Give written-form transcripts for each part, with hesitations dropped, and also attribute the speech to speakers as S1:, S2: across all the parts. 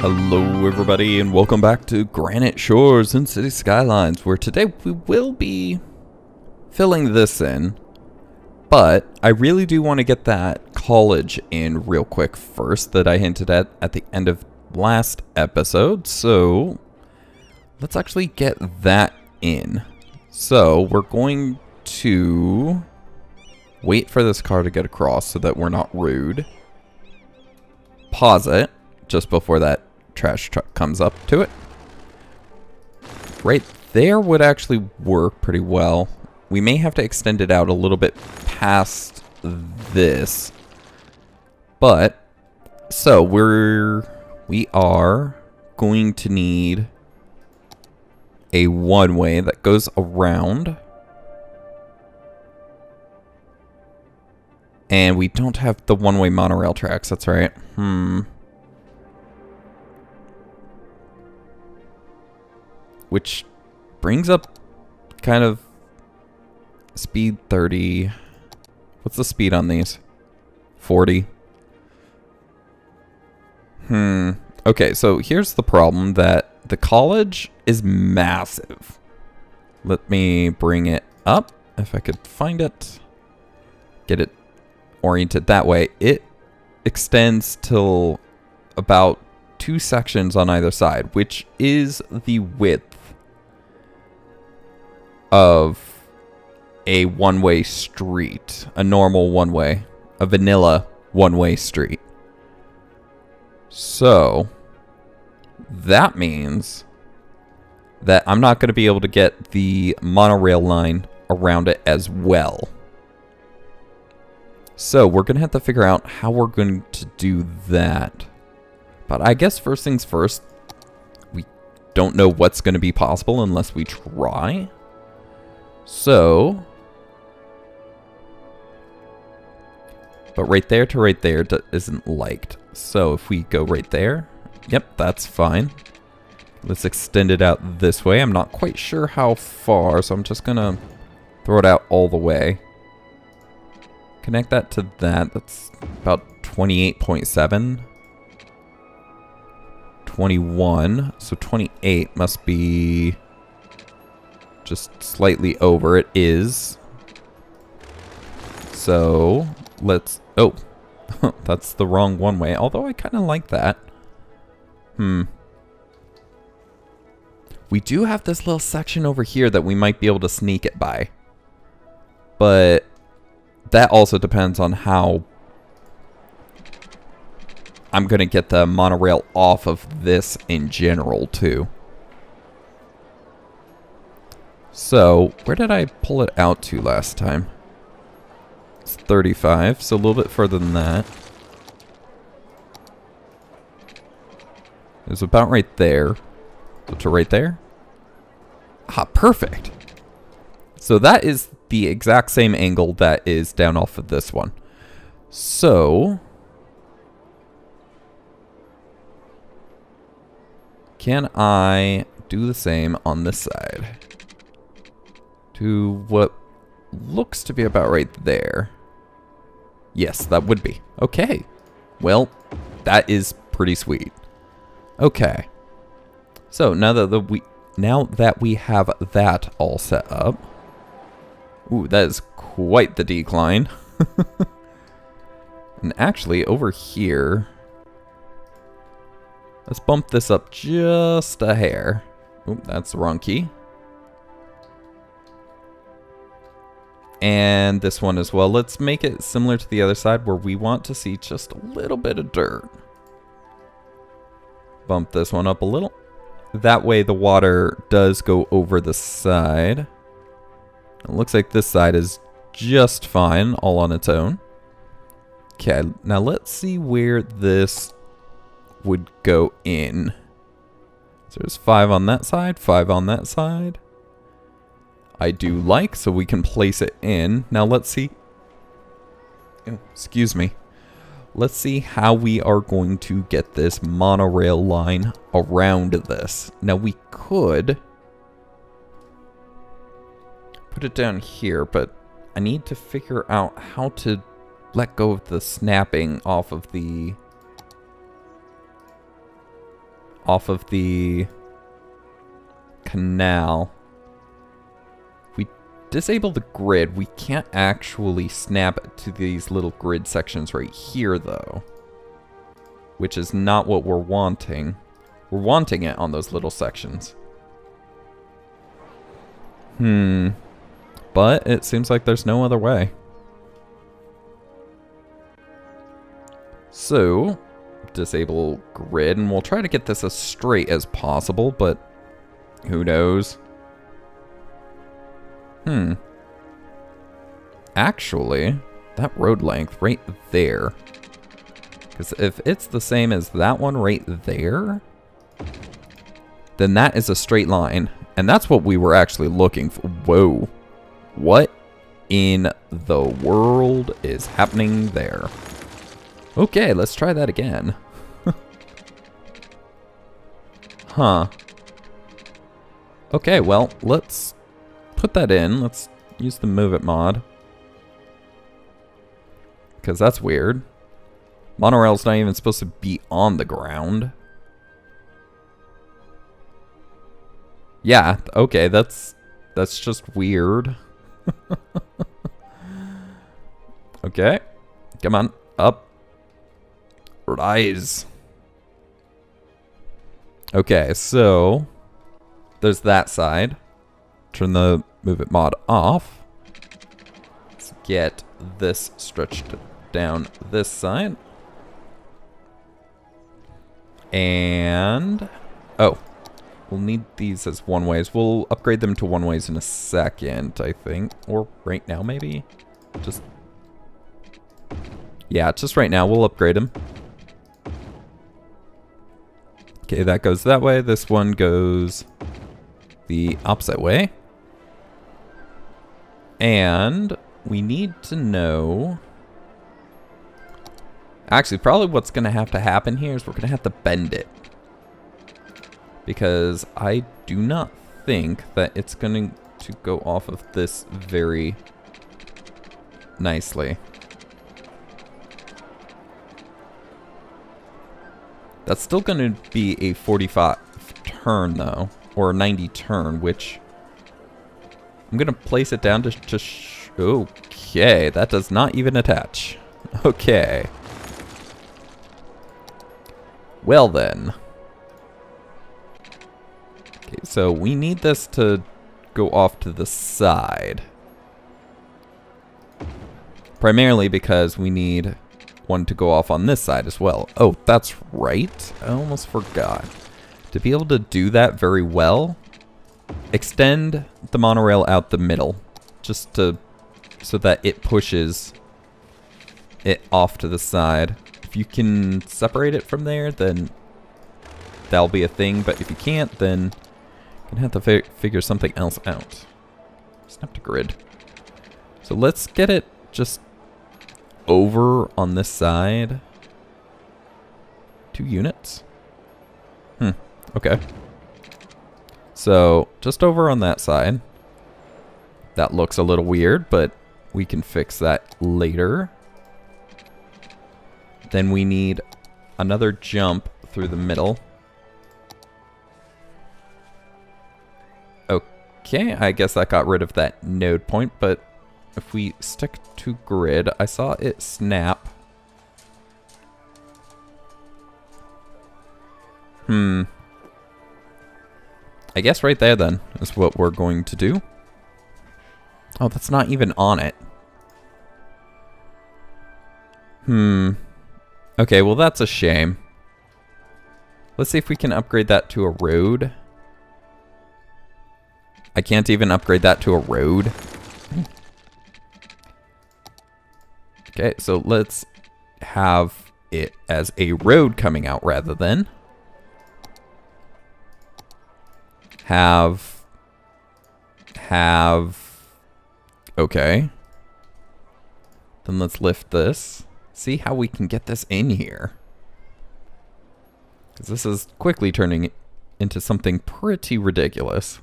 S1: Hello everybody and welcome back to Granite Shores and City Skylines, where today we will be filling this in, but I really do want to get that college in real quick first that I hinted at the end of last episode, so let's actually get that in. So we're going to wait for this car to get across so that we're not rude. Pause it just before that trash truck comes up to it. Right there would actually work pretty well. We may have to extend it out a little bit past this. But, so we are going to need a one-way that goes around. And we don't have the one-way monorail tracks, that's right. Which brings up kind of speed 30. What's the speed on these? 40. Okay, so here's the problem, that the college is massive. Let me bring it up, if I could find it. Get it oriented that way. It extends till about 2 sections on either side, which is the width of a one-way street, a normal one-way, a vanilla one-way street. So that means that I'm not going to be able to get the monorail line around it as well. So we're going to have to figure out how we're going to do that. But I guess first things first, we don't know what's going to be possible unless we try. So, but right there to right there isn't liked. So if we go right there, yep, that's fine. Let's extend it out this way. I'm not quite sure how far, so I'm just going to throw it out all the way. Connect that to that. That's about 28.7. 21. So 28 must be just slightly over. It is. So let's... Oh, that's the wrong one way. Although I kind of like that. We do have this little section over here that we might be able to sneak it by. But that also depends on how I'm going to get the monorail off of this in general, too. So, where did I pull it out to last time? It's 35, so a little bit further than that. It was about right there. So to right there. Ah, perfect. So that is the exact same angle that is down off of this one. So can I do the same on this side? To what looks to be about right there. Yes, that would be. Okay. Well, that is pretty sweet. Okay. So now that we have that all set up. Ooh, that is quite the decline. And actually, over here, let's bump this up just a hair. Ooh, that's the wrong key. And this one as well. Let's make it similar to the other side where we want to see just a little bit of dirt. Bump this one up a little. That way the water does go over the side. It looks like this side is just fine all on its own. Okay, now let's see where this would go in. So there's 5 on that side, 5 on that side. I do like, so we can place it in. Now let's see. Oh, excuse me. Let's see how we are going to get this monorail line around this. Now we could put it down here, but I need to figure out how to let go of the snapping off of the canal. We disable the grid. We can't actually snap to these little grid sections right here, though, which is not what we're wanting. We're wanting it on those little sections. But it seems like there's no other way. So, disable grid, and we'll try to get this as straight as possible, but who knows? Actually, that road length right there, because if it's the same as that one right there, then that is a straight line, and that's what we were actually looking for. Whoa. What in the world is happening there? Okay, let's try that again. Huh. Okay, well, let's put that in. Let's use the Move It mod, because that's weird. Monorail's not even supposed to be on the ground. Yeah, okay, that's just weird. Okay, come on, up. Rise. Okay, so there's that side. Turn the Move It mod off. Let's get this stretched down this side. And oh, we'll need these as one-ways. We'll upgrade them to one-ways in a second, I think. Or right now, maybe? Just... yeah, just right now. We'll upgrade them. Okay, that goes that way. This one goes the opposite way. And we need to know... actually, probably what's going to happen here is we're going to have to bend it. Because I do not think that it's going to go off of this very nicely. That's still going to be a 45 turn, though. Or a 90 turn, which... I'm going to place it down to okay, that does not even attach. Okay. Well then. Okay, so we need this to go off to the side. Primarily because we need one to go off on this side as well. Oh, that's right. I almost forgot. To be able to do that very well, extend the monorail out the middle. Just to... so that it pushes it off to the side. If you can separate it from there, then that'll be a thing. But if you can't, then you're going to have to figure something else out. Snap to grid. So let's get it just over on this side. 2 units? Okay. So just over on that side. That looks a little weird, but we can fix that later. Then we need another jump through the middle. Okay, I guess that got rid of that node point, but if we stick to grid, I saw it snap. I guess right there then is what we're going to do. Oh, that's not even on it. Okay, well that's a shame. Let's see if we can upgrade that to a road. I can't even upgrade that to a road. Okay, so let's have it as a road coming out rather than have, okay. Then let's lift this. See how we can get this in here. Because this is quickly turning into something pretty ridiculous.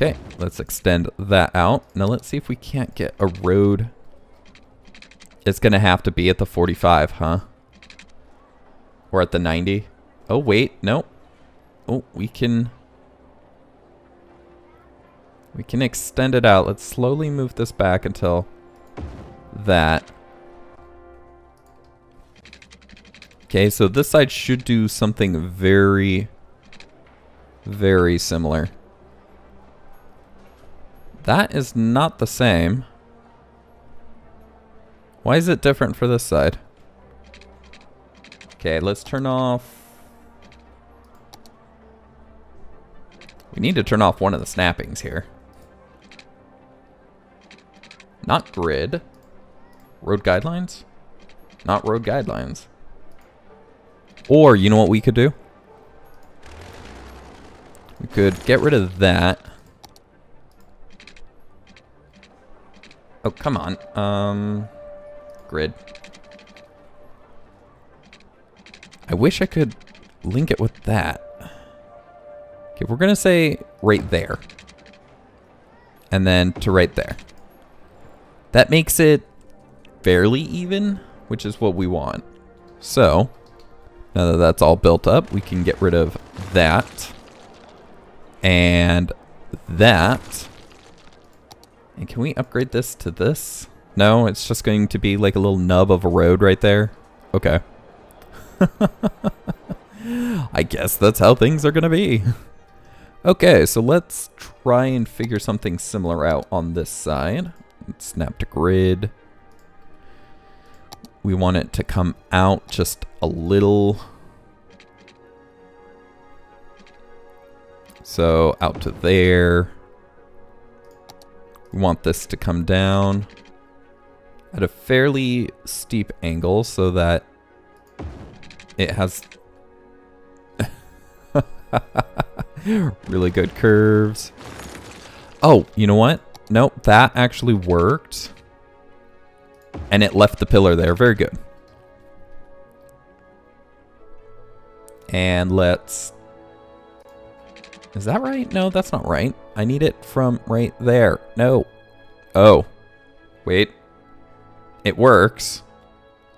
S1: Okay, let's extend that out. Now let's see if we can't get a road. It's going to have to be at the 45, huh? Or at the 90. Oh, wait, no. Oh, we can extend it out. Let's slowly move this back until that. Okay, so this side should do something very, very similar. That is not the same. Why is it different for this side? Okay, let's turn off. We need to turn off one of the snappings here. Not grid. Road guidelines? Not road guidelines. Or, you know what we could do? We could get rid of that. Oh, come on. Grid. I wish I could link it with that. Okay, we're gonna say right there. And then to right there. That makes it fairly even, which is what we want. So, now that that's all built up, we can get rid of that. And that. And can we upgrade this to this? No, it's just going to be like a little nub of a road right there. Okay. I guess that's how things are going to be. Okay, so let's try and figure something similar out on this side. Let's snap to grid. We want it to come out just a little. So out to there. We want this to come down at a fairly steep angle so that it has really good curves. Oh, you know what? Nope, that actually worked. And it left the pillar there. Very good. And let's... Is that right? No, that's not right. I need it from right there. No. Oh. Wait. It works.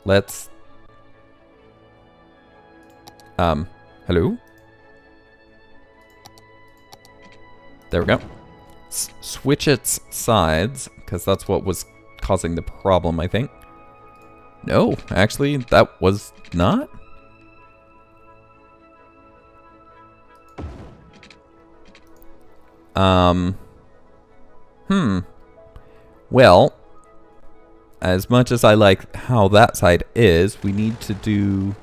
S1: Let's... hello? There we go. Switch its sides, because that's what was causing the problem, I think. No, actually, that was not. Well, as much as I like how that side is, we need to do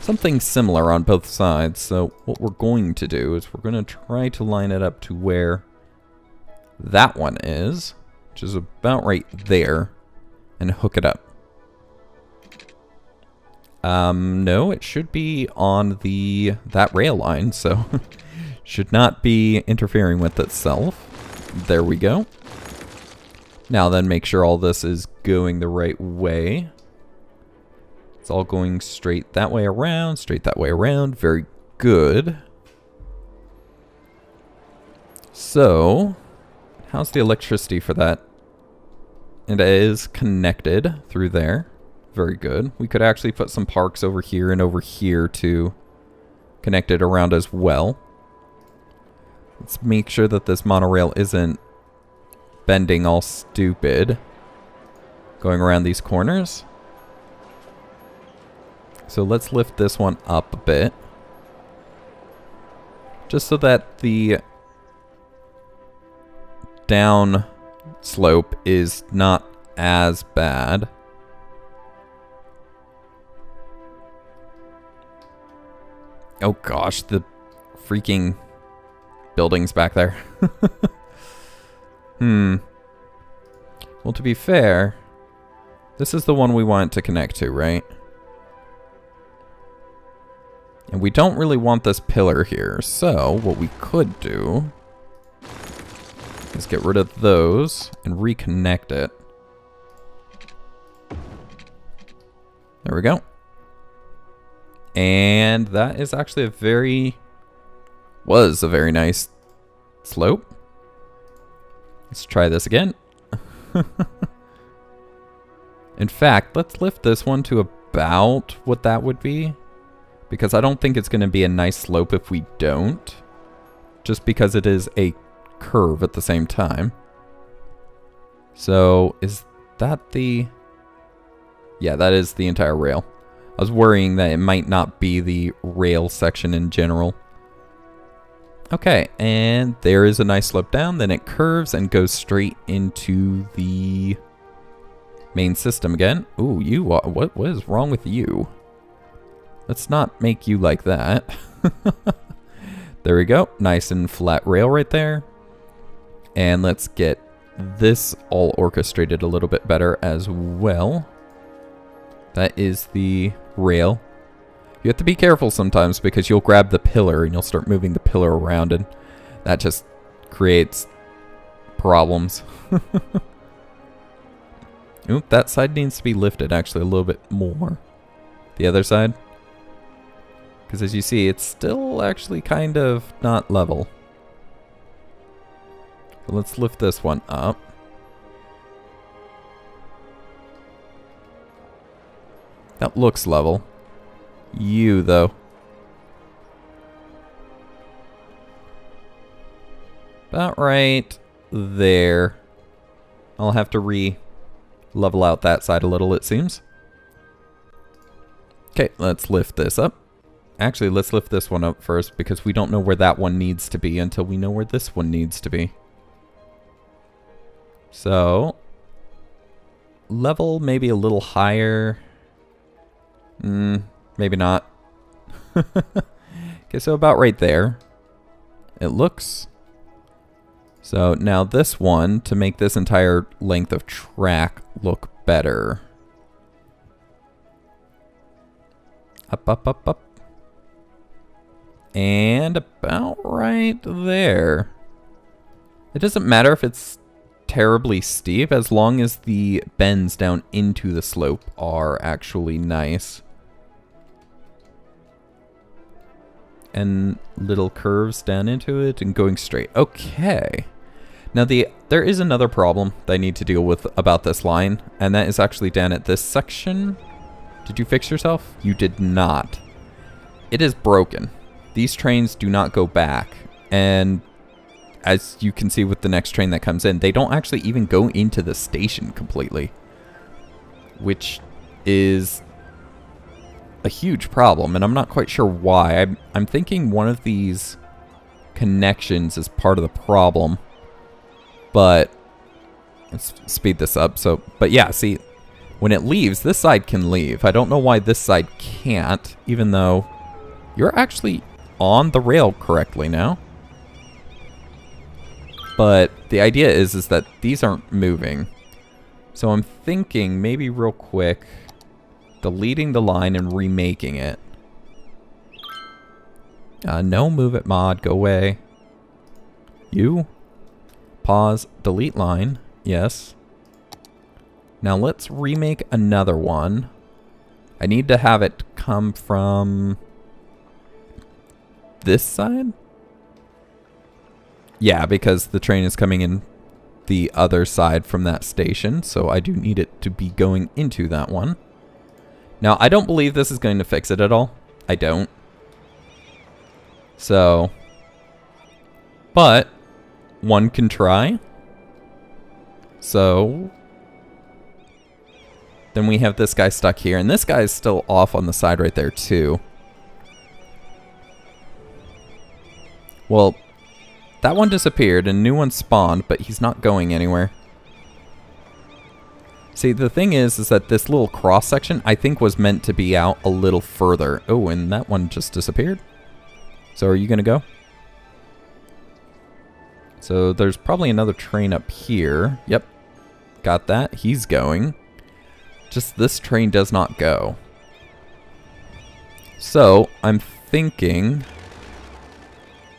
S1: something similar on both sides. So what we're going to do is we're going to try to line it up to where that one is, which is about right there, and hook it up. No, it should be on that rail line, so should not be interfering with itself. There we go. Now then, make sure all this is going the right way. It's all going straight that way around, straight that way around. Very good. So, how's the electricity for that? It is connected through there. Very good. We could actually put some parks over here and over here to connect it around as well. Let's make sure that this monorail isn't bending all stupid going around these corners. So let's lift this one up a bit, just so that the down slope is not as bad. Oh gosh, the freaking buildings back there. Well, to be fair, this is the one we want to connect to, right? And we don't really want this pillar here, so what we could do is get rid of those and reconnect it. There we go. And that is actually was a very nice slope. Let's try this again. In fact, let's lift this one to about what that would be. Because I don't think it's going to be a nice slope if we don't. Just because it is a curve at the same time. So, is that the... Yeah, that is the entire rail. I was worrying that it might not be the rail section in general. Okay, and there is a nice slope down. Then it curves and goes straight into the main system again. Ooh, you are... What is wrong with you? Let's not make you like that. There we go. Nice and flat rail right there. And let's get this all orchestrated a little bit better as well. That is the rail. You have to be careful sometimes because you'll grab the pillar and you'll start moving the pillar around and that just creates problems. Oop, that side needs to be lifted actually a little bit more. The other side. Because as you see, it's still actually kind of not level. So let's lift this one up. That looks level. You, though. About right there. I'll have to level out that side a little, it seems. Okay, let's lift this up. Actually, let's lift this one up first because we don't know where that one needs to be until we know where this one needs to be. So, level maybe a little higher. Maybe not. Okay, so about right there. It looks. So now this one, to make this entire length of track look better. Up, up, up, up. And about right there. It doesn't matter if it's terribly steep as long as the bends down into the slope are actually nice. And little curves down into it and going straight. Okay. Now there is another problem that I need to deal with about this line, and that is actually down at this section. Did you fix yourself? You did not. It is broken. These trains do not go back, and as you can see with the next train that comes in, they don't actually even go into the station completely, which is a huge problem, and I'm not quite sure why. I'm thinking one of these connections is part of the problem, but let's speed this up. So, but yeah, see, when it leaves, this side can leave. I don't know why this side can't, even though you're actually on the rail correctly now. But the idea is that these aren't moving. So I'm thinking maybe real quick, deleting the line and remaking it. No, move it mod, go away. You. Pause, delete line, yes. Now let's remake another one. I need to have it come from this side? Yeah, because the train is coming in the other side from that station, so I do need it to be going into that one. Now, I don't believe this is going to fix it at all. I don't. So, but one can try. So, then we have this guy stuck here, and this guy is still off on the side right there too. Well, that one disappeared and a new one spawned, but he's not going anywhere. See, the thing is that this little cross section, I think, was meant to be out a little further. Oh, and that one just disappeared. So are you going to go? So there's probably another train up here. Yep. Got that. He's going. Just this train does not go. So I'm thinking,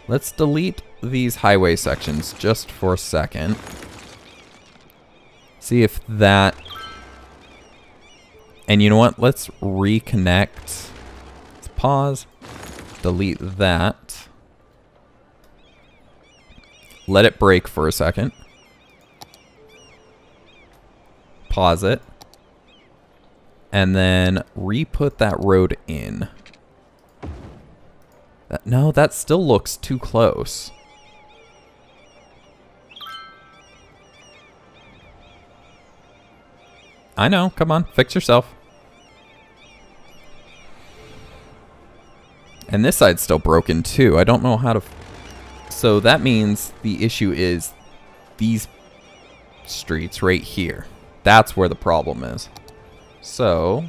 S1: let's delete these highway sections just for a second. See if that... And you know what? Let's reconnect. Let's pause. Delete that. Let it break for a second. pause it. And then re-put that road in. No, that still looks too close. I know, come on, fix yourself. And this side's still broken too. I don't know how to... So that means the issue is these streets right here. That's where the problem is. So,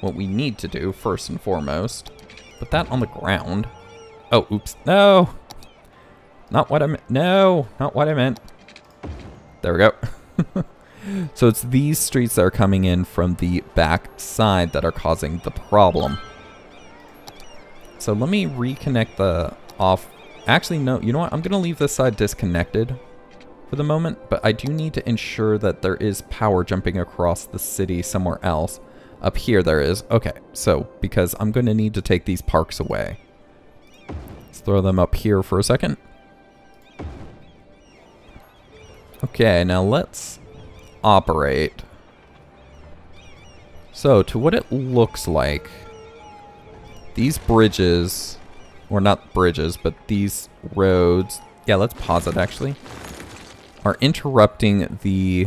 S1: what we need to do, first and foremost, put that on the ground. Oh, oops. No! Not what I meant. No! Not what I meant. There we go. So it's these streets that are coming in from the back side that are causing the problem. So let me reconnect the off... Actually, no. You know what? I'm going to leave this side disconnected for the moment, but I do need to ensure that there is power jumping across the city somewhere else. Up here there is. Okay, so because I'm going to need to take these parks away. Let's throw them up here for a second. Okay, now let's operate. So to what it looks like, these bridges, or not bridges, but these roads, yeah, let's pause it actually, are interrupting the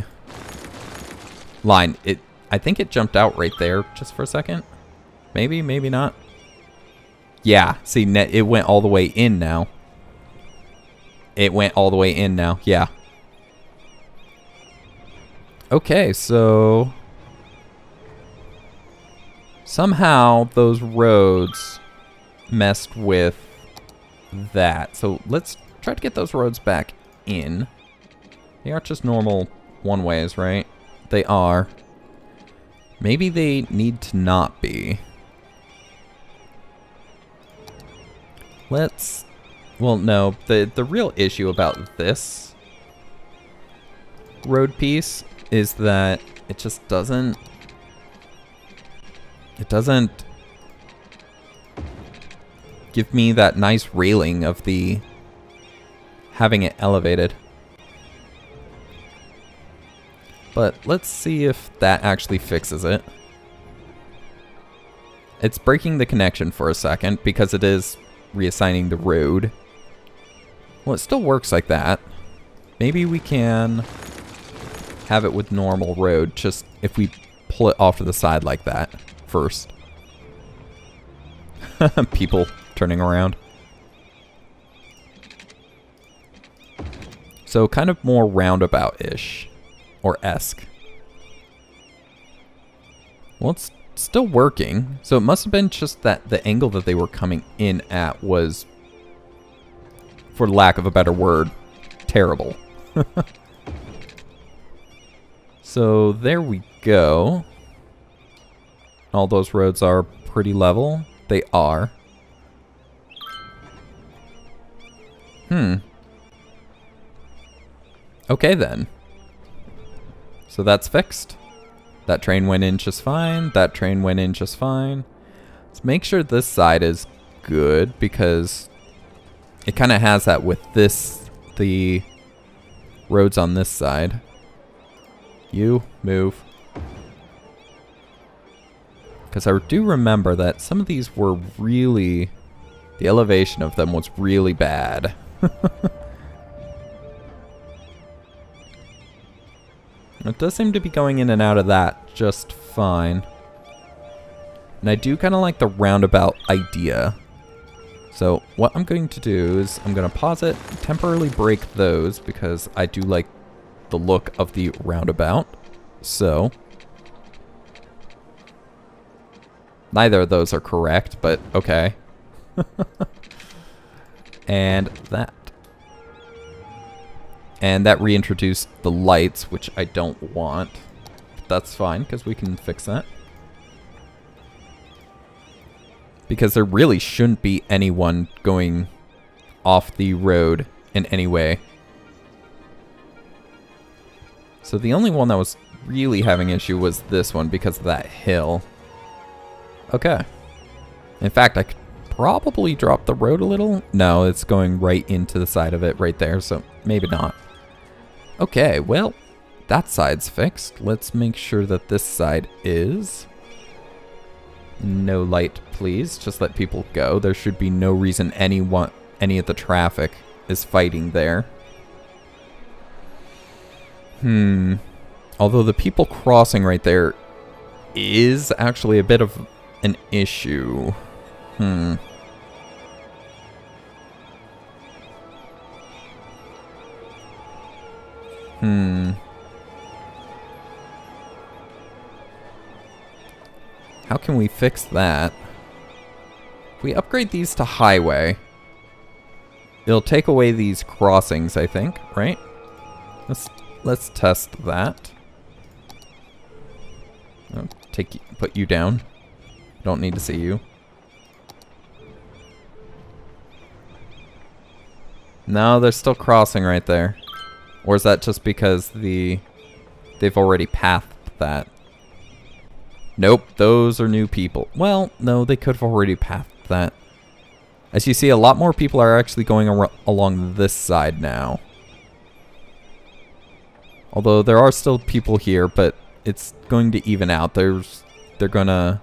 S1: line. I think it jumped out right there just for a second. Maybe, maybe not. Yeah, see, it went all the way in now. It went all the way in now, yeah. Okay, so somehow those roads messed with that. So let's try to get those roads back in. They aren't just normal one-ways, right? They are. Maybe they need to not be. Let's... Well, no. The real issue about this road piece is that it just doesn't... It doesn't give me that nice railing of the... having it elevated. But let's see if that actually fixes it. It's breaking the connection for a second because it is reassigning the road. Well, it still works like that. Maybe we can have it with normal road, just if we pull it off to the side like that first. People turning around. So kind of more roundabout-ish. Or esque. Well, it's still working. So it must have been just that the angle that they were coming in at was, for lack of a better word, terrible. So there we go. All those roads are pretty level. They are. Okay then. So that's fixed. That train went in just fine. That train went in just fine. Let's make sure this side is good because it kind of has that with this, the roads on this side. You move. Because I do remember that some of these were really, the elevation of them was really bad. It does seem to be going in and out of that just fine. And I do kind of like the roundabout idea. So what I'm going to do is I'm going to pause it, temporarily break those because I do like the look of the roundabout. So neither of those are correct, but okay. And that. And that reintroduced the lights, which I don't want. But that's fine, because we can fix that. Because there really shouldn't be anyone going off the road in any way. So the only one that was really having issue was this one because of that hill. Okay. In fact, I could probably drop the road a little. No, it's going right into the side of it right there, so maybe not. Okay, well, that side's fixed. Let's make sure that this side is. No light, please. Just let people go. There should be no reason any of the traffic is fighting there. Although the people crossing right there is actually a bit of an issue. How can we fix that? If we upgrade these to highway, it'll take away these crossings, I think, right? Let's test that. Oh, put you down. Don't need to see you. No, they're still crossing right there. Or is that just because they've already pathed that? Nope, those are new people. Well, no, they could have already pathed that. As you see, a lot more people are actually going along this side now. Although there are still people here, but it's going to even out. They're gonna...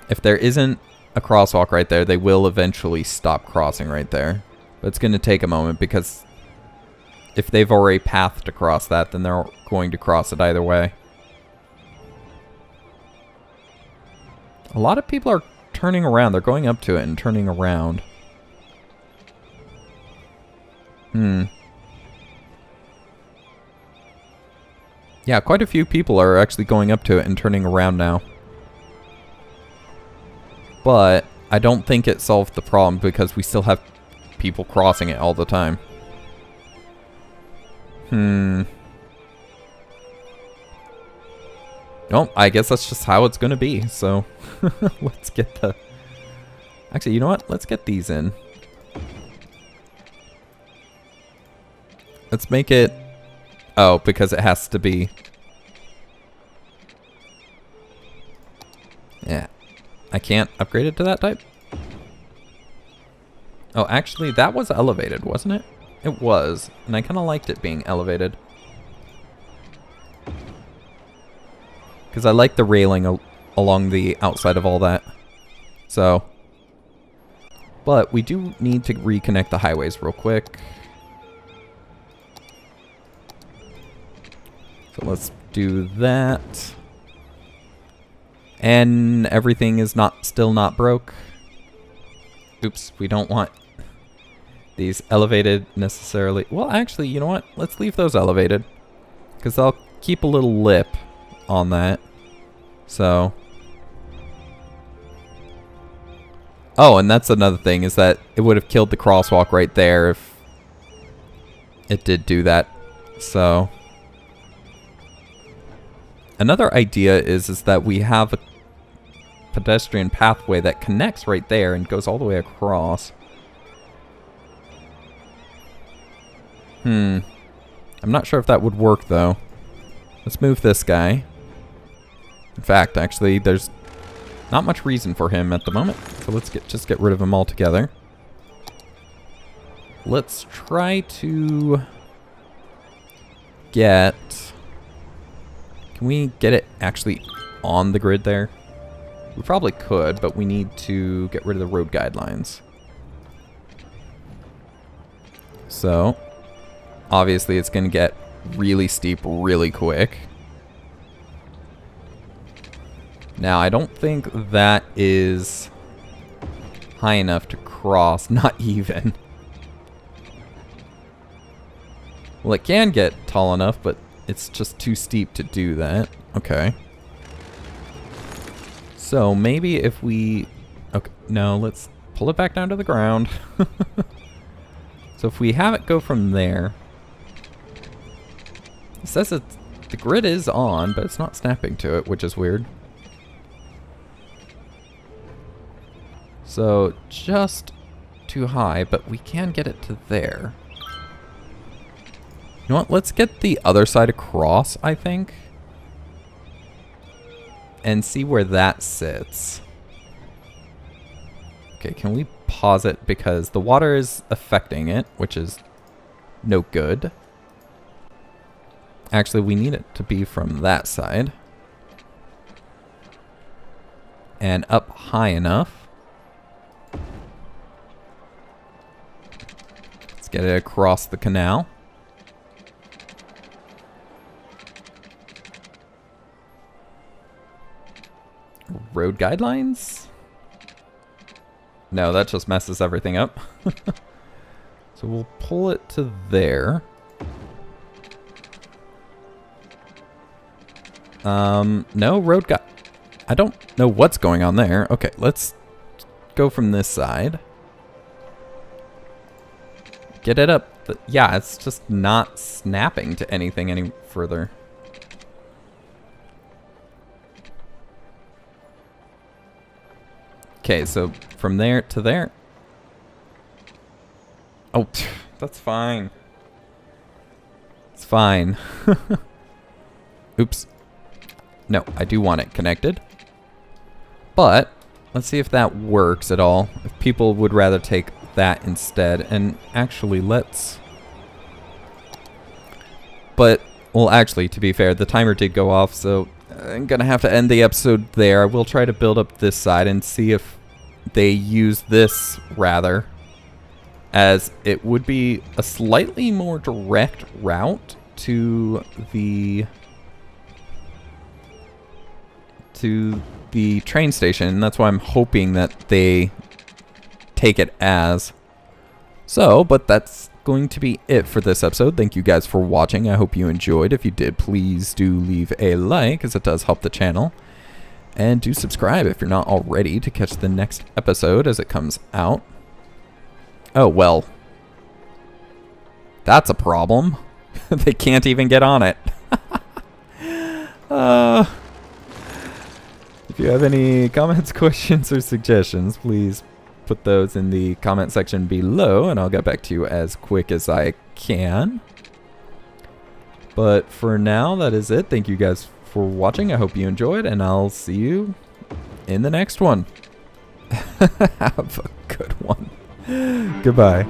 S1: If there isn't a crosswalk right there, they will eventually stop crossing right there. But it's going to take a moment because if they've already pathed across that, then they're going to cross it either way. A lot of people are turning around. They're going up to it and turning around. Yeah, quite a few people are actually going up to it and turning around now. But I don't think it solved the problem because we still have people crossing it all the time. Nope, I guess that's just how it's gonna be, so let's get the... Actually, you know what? Let's get these in. Let's make it... Oh, because it has to be... Yeah. I can't upgrade it to that type? Oh, actually, that was elevated, wasn't it? It was, and I kind of liked it being elevated. Because I like the railing along the outside of all that. So. But we do need to reconnect the highways real quick. So let's do that. And everything is still not broke. Oops, we don't want these elevated necessarily. Well, actually, you know what? Let's leave those elevated. Because I'll keep a little lip on that. So. Oh, and that's another thing, is that it would have killed the crosswalk right there if it did do that. So. Another idea is that we have a pedestrian pathway that connects right there and goes all the way across. I'm not sure if that would work, though. Let's move this guy. In fact, actually, there's not much reason for him at the moment. So let's just get rid of him altogether. Let's try to get... Can we get it actually on the grid there? We probably could, but we need to get rid of the road guidelines. So, obviously it's going to get really steep really quick. Now, I don't think that is high enough to cross, not even. Well, it can get tall enough, but it's just too steep to do that. Okay. So maybe if we... Okay, no, let's pull it back down to the ground. So if we have it go from there... It says the grid is on, but it's not snapping to it, which is weird. So just too high, but we can get it to there. You know what? Let's get the other side across, I think. And see where that sits. Okay, can we pause it? Because the water is affecting it, which is no good. Actually, we need it to be from that side. And up high enough. Let's get it across the canal. Road guidelines? No, that just messes everything up. So we'll pull it to there. No, road guide. I don't know what's going on there. Okay, let's go from this side. Get it up. Yeah, it's just not snapping to anything any further. Okay, so from there to there. Oh, that's fine. It's fine. Oops. No, I do want it connected. But let's see if that works at all. If people would rather take that instead. And actually, let's... But, well, actually, to be fair, the timer did go off, so I'm going to have to end the episode there. I will try to build up this side and see if they use this, rather, as it would be a slightly more direct route to the train station. That's why I'm hoping that they take it as. So, but that's going to be it for this episode. Thank you guys for watching. I hope you enjoyed. If you did, please do leave a like, as it does help the channel. And do subscribe if you're not already to catch the next episode as it comes out. Oh, well. That's a problem. They can't even get on it. If you have any comments, questions, or suggestions, please put those in the comment section below, and I'll get back to you as quick as I can. But for now, that is it. Thank you guys for watching. I hope you enjoyed, and I'll see you in the next one. Have a good one. Goodbye.